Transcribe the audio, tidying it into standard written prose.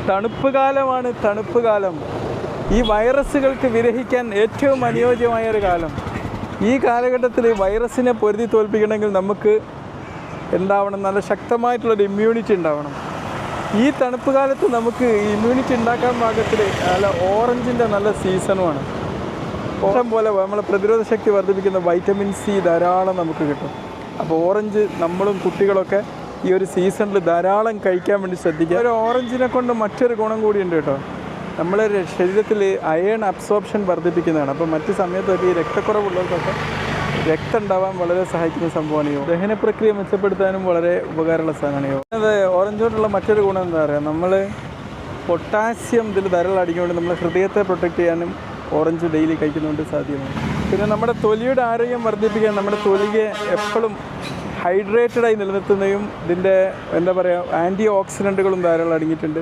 തണുപ്പ് കാലമാണ് തണുപ്പ് കാലം. ഈ വൈറസുകൾക്ക് വിരഹിക്കാൻ ഏറ്റവും അനുയോജ്യമായൊരു കാലം. ഈ കാലഘട്ടത്തിൽ വൈറസിനെ പൊരുതി തോൽപ്പിക്കണമെങ്കിൽ നമുക്ക് എന്താവണം? നല്ല ശക്തമായിട്ടുള്ളൊരു ഇമ്മ്യൂണിറ്റി ഉണ്ടാവണം. ഈ തണുപ്പ് കാലത്ത് നമുക്ക് ഇമ്മ്യൂണിറ്റി ഉണ്ടാക്കാൻ പാകത്തിൽ നല്ല ഓറഞ്ചിൻ്റെ നല്ല സീസണുമാണ്. ഇഷ്ടം പോലെ നമ്മളെ പ്രതിരോധ ശക്തി വർദ്ധിപ്പിക്കുന്ന വൈറ്റമിൻ സി ധാരാളം നമുക്ക് കിട്ടും. അപ്പോൾ ഓറഞ്ച് നമ്മളും കുട്ടികളൊക്കെ ഈ ഒരു സീസണിൽ ധാരാളം കഴിക്കാൻ വേണ്ടി ശ്രദ്ധിക്കുക. ഒരു ഓറഞ്ചിനെ കൊണ്ട് മറ്റൊരു ഗുണം കൂടിയുണ്ട് കേട്ടോ. നമ്മളെ ശരീരത്തിൽ അയേൺ അബ്സോർപ്ഷൻ വർദ്ധിപ്പിക്കുന്നതാണ്. അപ്പോൾ മറ്റ് സമയത്തൊക്കെ ഈ രക്തക്കുറവുള്ളവർക്കൊക്കെ രക്തം ഉണ്ടാവാൻ വളരെ സഹായിക്കുന്ന സംഭവമാണ് ഈ ദഹന പ്രക്രിയ മെച്ചപ്പെടുത്താനും വളരെ ഉപകാരമുള്ള സാധനമാണ്. അത് ഓറഞ്ച് കൊണ്ടുള്ള മറ്റൊരു ഗുണം എന്താ പറയുക, നമ്മൾ പൊട്ടാസ്യം ഇതിൽ ധാരാളം അടിക്കുന്നുണ്ട്. നമ്മളെ ഹൃദയത്തെ പ്രൊട്ടക്റ്റ് ചെയ്യാനും ഓറഞ്ച് ഡെയിലി കഴിക്കുന്നതുകൊണ്ട് സാധ്യമാണ്. പിന്നെ നമ്മുടെ തൊലിയുടെ ആരോഗ്യം വർദ്ധിപ്പിക്കാൻ നമ്മുടെ തൊലിയെ എപ്പോഴും ഹൈഡ്രേറ്റഡായി നിലനിർത്തുന്നതും ഇതിൻ്റെ എന്താ പറയുക ആൻറ്റി ഓക്സിഡൻറ്റുകളും ധാരാളം അടങ്ങിയിട്ടുണ്ട്.